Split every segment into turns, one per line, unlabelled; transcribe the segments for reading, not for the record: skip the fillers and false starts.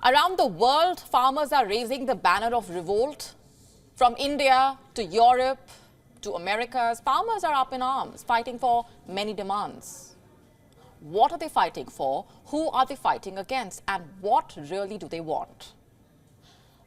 Around the world, farmers are raising the banner of revolt. From India to Europe to Americas, farmers are up in arms, fighting for many demands. What are they fighting for? Who are they fighting against? And what really do they want?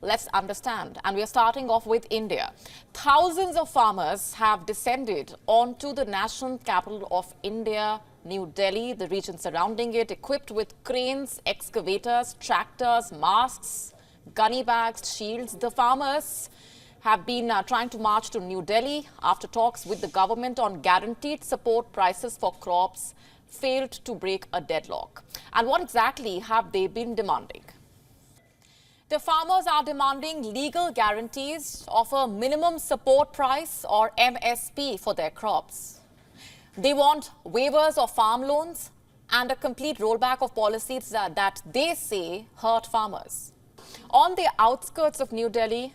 Let's understand. And we are starting off with India. Thousands of farmers have descended onto the national capital of India, New Delhi, the region surrounding it, equipped with cranes, excavators, tractors, masks, gunny bags, shields. The farmers have been trying to march to New Delhi after talks with the government on guaranteed support prices for crops failed to break a deadlock. And what exactly have they been demanding? The farmers are demanding legal guarantees of a minimum support price or MSP for their crops. They want waivers of farm loans and a complete rollback of policies that they say hurt farmers. On the outskirts of New Delhi,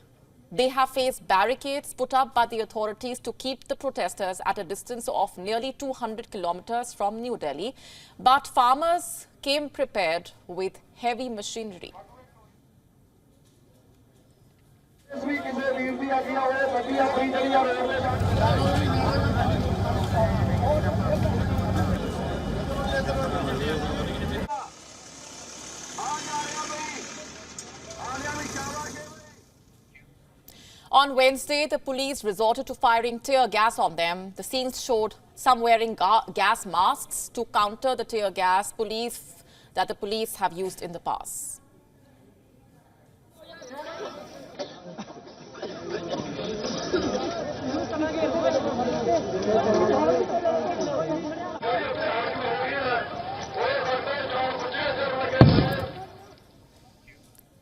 they have faced barricades put up by the authorities to keep the protesters at a distance of nearly 200 kilometers from New Delhi. But farmers came prepared with heavy machinery. On Wednesday, the police resorted to firing tear gas on them. The scenes showed some wearing gas masks to counter the tear gas that the police have used in the past.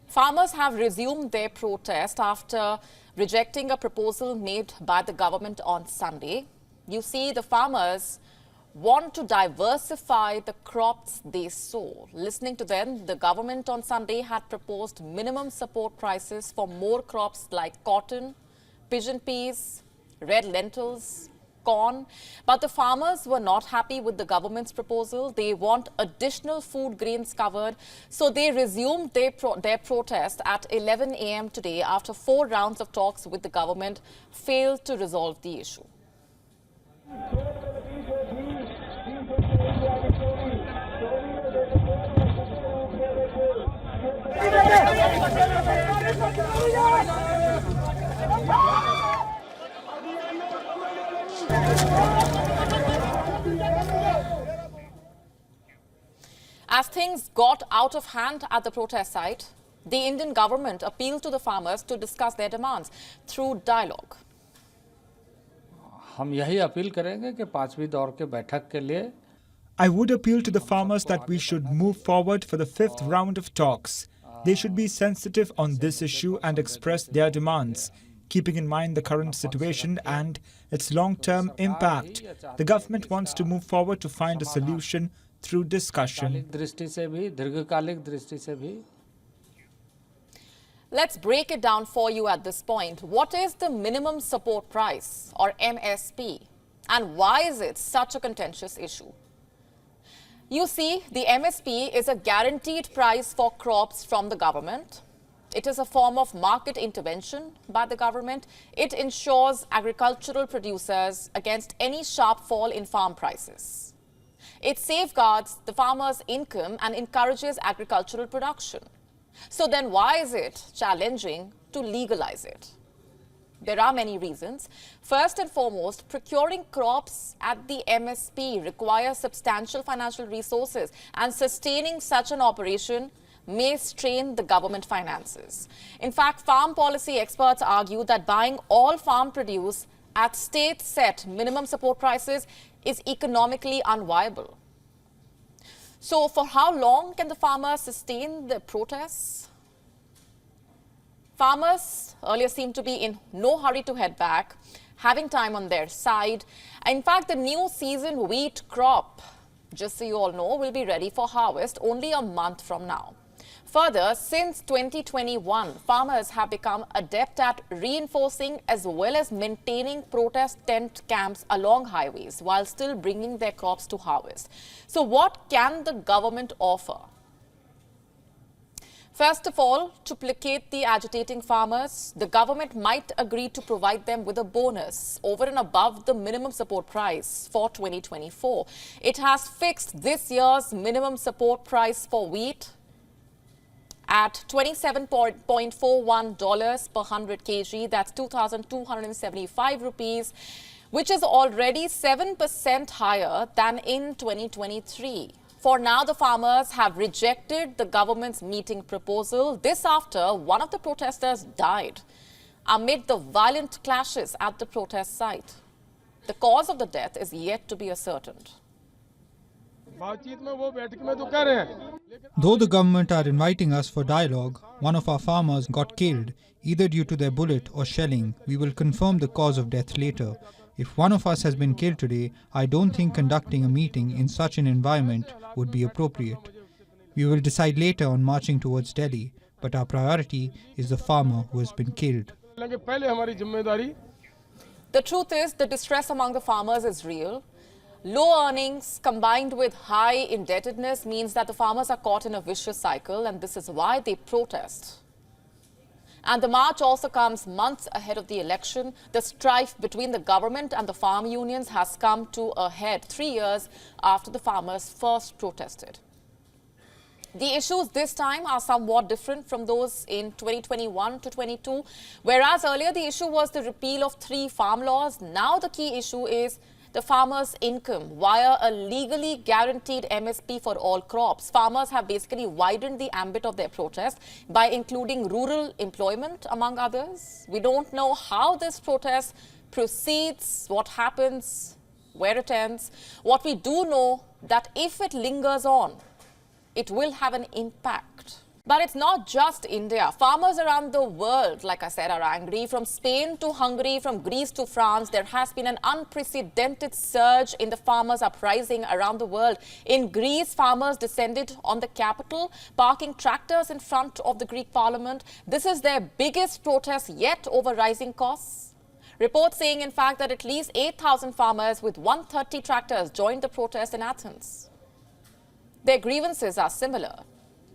Farmers have resumed their protest after rejecting a proposal made by the government on Sunday. You see, the farmers want to diversify the crops they sow. Listening to them, the government on Sunday had proposed minimum support prices for more crops like cotton, pigeon peas, red lentils, corn. But the farmers were not happy with the government's proposal. They want additional food grains covered. So they resumed their protest at 11 a.m. today after 4 rounds of talks with the government failed to resolve the issue. As things got out of hand at the protest site, the Indian government appealed to the farmers to discuss their demands through dialogue.
हम यही appeal करेंगे कि 5वीं दौर के बैठक के लिए
I would appeal to the farmers that we should move forward for the 5th round of talks. They should be sensitive on this issue and express their demands, keeping in mind the current situation and its long-term impact. The government wants to move forward to find a solution through discussion.
Let's break it down for you at this point. What is the minimum support price or MSP? And why is it such a contentious issue? You see, the MSP is a guaranteed price for crops from the government. It is a form of market intervention by the government. It ensures agricultural producers against any sharp fall in farm prices. It safeguards the farmer's income and encourages agricultural production. So then why is it challenging to legalize it? There are many reasons. First and foremost, procuring crops at the MSP requires substantial financial resources, and sustaining such an operation may strain the government finances. In fact, farm policy experts argue that buying all farm produce at state-set minimum support prices is economically unviable. So for how long can the farmers sustain the protests? Farmers earlier seemed to be in no hurry to head back, having time on their side. In fact, the new season wheat crop, just so you all know, will be ready for harvest only a month from now. Further, since 2021, farmers have become adept at reinforcing as well as maintaining protest tent camps along highways while still bringing their crops to harvest. So what can the government offer? First of all, to placate the agitating farmers, the government might agree to provide them with a bonus over and above the minimum support price for 2024. It has fixed this year's minimum support price for wheat at $27.41 per 100 kg. That's 2,275 rupees, which is already 7% higher than in 2023. For now, the farmers have rejected the government's meeting proposal. This after one of the protesters died amid the violent clashes at the protest site. The cause of the death is yet to be ascertained.
Though the government are inviting us for dialogue, one of our farmers got killed, either due to their bullet or shelling. We will confirm the cause of death later. If one of us has been killed today, I don't think conducting a meeting in such an environment would be appropriate. We will decide later on marching towards Delhi, but our priority is the farmer who has been killed.
The truth is, the distress among the farmers is real. Low earnings combined with high indebtedness means that the farmers are caught in a vicious cycle, and this is why they protest. And the march also comes months ahead of the election. The strife between the government and the farm unions has come to a head 3 years after the farmers first protested. The issues this time are somewhat different from those in 2021 to 22. Whereas earlier the issue was the repeal of 3 farm laws, now the key issue is the farmers' income via a legally guaranteed MSP for all crops. Farmers have basically widened the ambit of their protest by including rural employment, among others. We don't know how this protest proceeds, what happens, where it ends. What we do know that if it lingers on, it will have an impact. But it's not just India. Farmers around the world, like I said, are angry. From Spain to Hungary, from Greece to France, there has been an unprecedented surge in the farmers' uprising around the world. In Greece, farmers descended on the capital, parking tractors in front of the Greek parliament. This is their biggest protest yet over rising costs. Reports saying, in fact, that at least 8,000 farmers with 130 tractors joined the protest in Athens. Their grievances are similar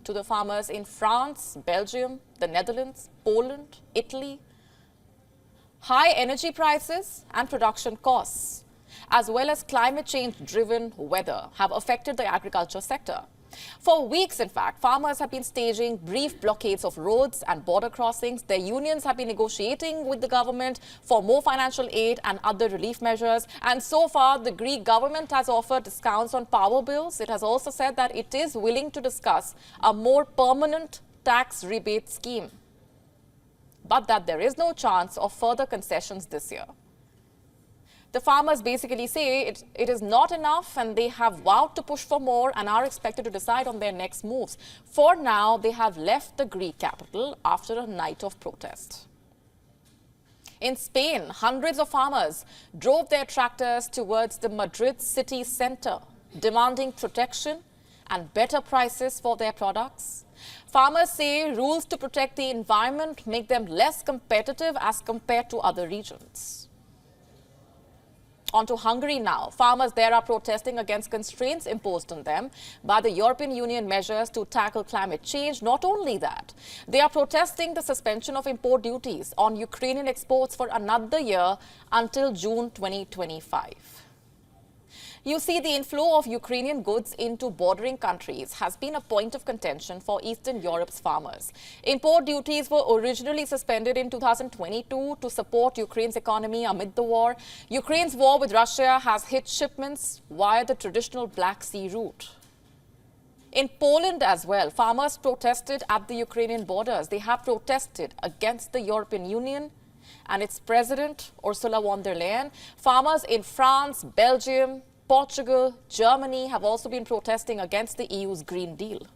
to the farmers in France, Belgium, the Netherlands, Poland, Italy. High energy prices and production costs, as well as climate change-driven weather, have affected the agriculture sector. For weeks, in fact, farmers have been staging brief blockades of roads and border crossings. Their unions have been negotiating with the government for more financial aid and other relief measures. And so far, the Greek government has offered discounts on power bills. It has also said that it is willing to discuss a more permanent tax rebate scheme, but that there is no chance of further concessions this year. The farmers basically say it is not enough, and they have vowed to push for more and are expected to decide on their next moves. For now, they have left the Greek capital after a night of protest. In Spain, hundreds of farmers drove their tractors towards the Madrid city center, demanding protection and better prices for their products. Farmers say rules to protect the environment make them less competitive as compared to other regions. On to Hungary now. Farmers there are protesting against constraints imposed on them by the European Union measures to tackle climate change. Not only that, they are protesting the suspension of import duties on Ukrainian exports for another year until June 2025. You see, the inflow of Ukrainian goods into bordering countries has been a point of contention for Eastern Europe's farmers. Import duties were originally suspended in 2022 to support Ukraine's economy amid the war. Ukraine's war with Russia has hit shipments via the traditional Black Sea route. In Poland as well, farmers protested at the Ukrainian borders. They have protested against the European Union and its president, Ursula von der Leyen. Farmers in France, Belgium, Portugal, Germany have also been protesting against the EU's Green Deal.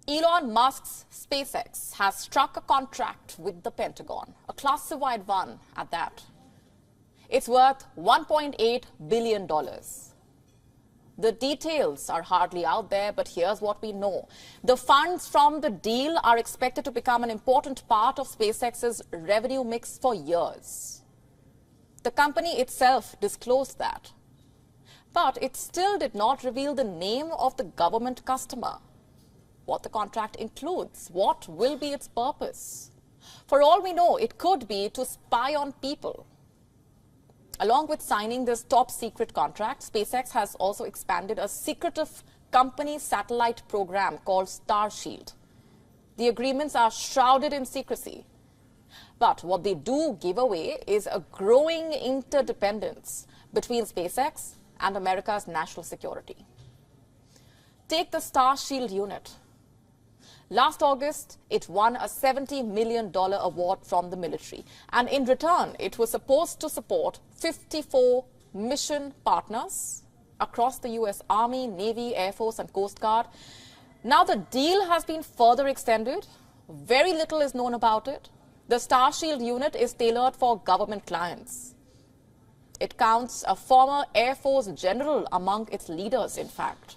Elon Musk's SpaceX has struck a contract with the Pentagon, a classified one at that. It's worth $1.8 billion. The details are hardly out there, but here's what we know. The funds from the deal are expected to become an important part of SpaceX's revenue mix for years. The company itself disclosed that. But it still did not reveal the name of the government customer, what the contract includes, what will be its purpose. For all we know, it could be to spy on people. Along with signing this top-secret contract, SpaceX has also expanded a secretive company satellite program called Starshield. The agreements are shrouded in secrecy. But what they do give away is a growing interdependence between SpaceX and America's national security. Take the Starshield unit. Last August, it won a $70 million award from the military. And in return, it was supposed to support 54 mission partners across the US Army, Navy, Air Force, and Coast Guard. Now the deal has been further extended. Very little is known about it. The Starshield unit is tailored for government clients. It counts a former Air Force general among its leaders, in fact.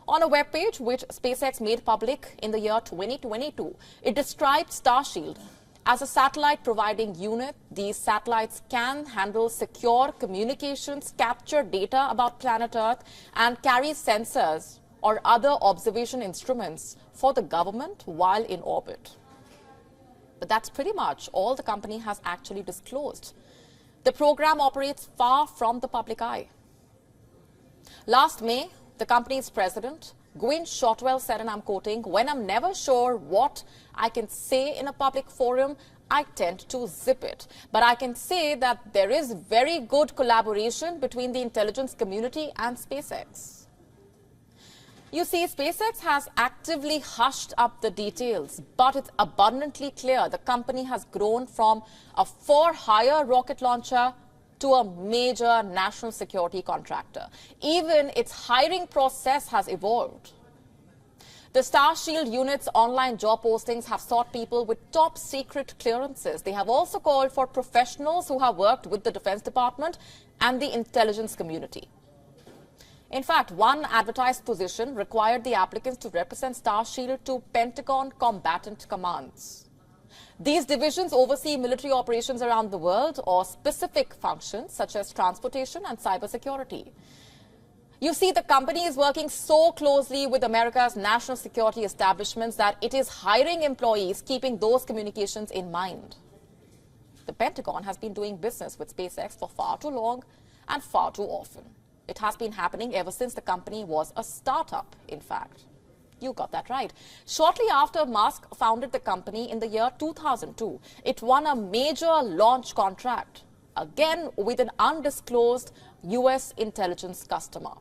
On a webpage which SpaceX made public in the year 2022, it described Starshield as a satellite-providing unit. These satellites can handle secure communications, capture data about planet Earth, and carry sensors or other observation instruments for the government while in orbit. But that's pretty much all the company has actually disclosed. The program operates far from the public eye. Last May, the company's president, Gwynne Shotwell, said, and I'm quoting, "When I'm never sure what I can say in a public forum, I tend to zip it. But I can say that there is very good collaboration between the intelligence community and SpaceX." You see, SpaceX has actively hushed up the details, but it's abundantly clear the company has grown from a for-hire rocket launcher to a major national security contractor. Even its hiring process has evolved. The Starshield unit's online job postings have sought people with top secret clearances. They have also called for professionals who have worked with the Defense Department and the intelligence community. In fact, one advertised position required the applicants to represent Starshield to Pentagon combatant commands. These divisions oversee military operations around the world or specific functions such as transportation and cybersecurity. You see, the company is working so closely with America's national security establishments that it is hiring employees keeping those communications in mind. The Pentagon has been doing business with SpaceX for far too long and far too often. It has been happening ever since the company was a startup, in fact. You got that right. Shortly after Musk founded the company in the year 2002, it won a major launch contract, again with an undisclosed US intelligence customer.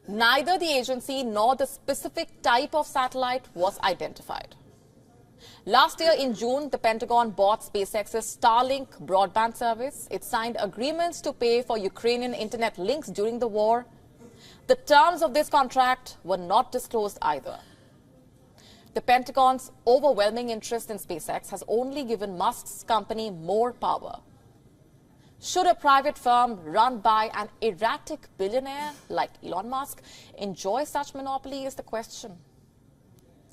Neither the agency nor the specific type of satellite was identified. Last year in June, the Pentagon bought SpaceX's Starlink broadband service. It signed agreements to pay for Ukrainian internet links during the war. The terms of this contract were not disclosed either. The Pentagon's overwhelming interest in SpaceX has only given Musk's company more power. Should a private firm run by an erratic billionaire like Elon Musk enjoy such monopoly is the question,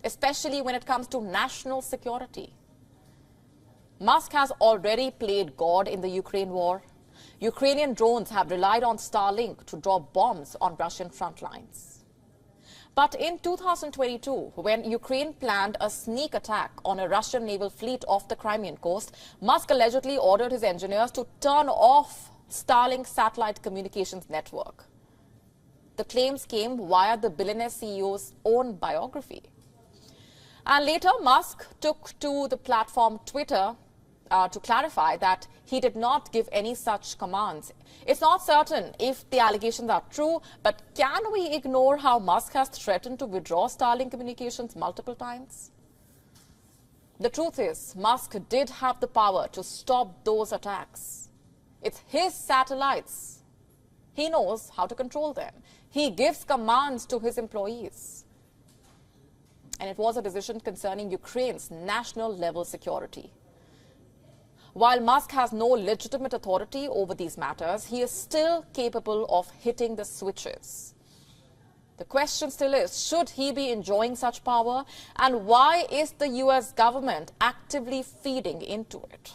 especially when it comes to national security. Musk has already played God in the Ukraine war. Ukrainian drones have relied on Starlink to drop bombs on Russian front lines. But in 2022, when Ukraine planned a sneak attack on a Russian naval fleet off the Crimean coast, Musk allegedly ordered his engineers to turn off Starlink's satellite communications network. The claims came via the billionaire CEO's own biography. And later, Musk took to the platform Twitter to clarify that he did not give any such commands. It's not certain if the allegations are true, but can we ignore how Musk has threatened to withdraw Starlink communications multiple times? The truth is, Musk did have the power to stop those attacks. It's his satellites. He knows how to control them. He gives commands to his employees. And it was a decision concerning Ukraine's national level security. While Musk has no legitimate authority over these matters, he is still capable of hitting the switches. The question still is, should he be enjoying such power? And why is the US government actively feeding into it?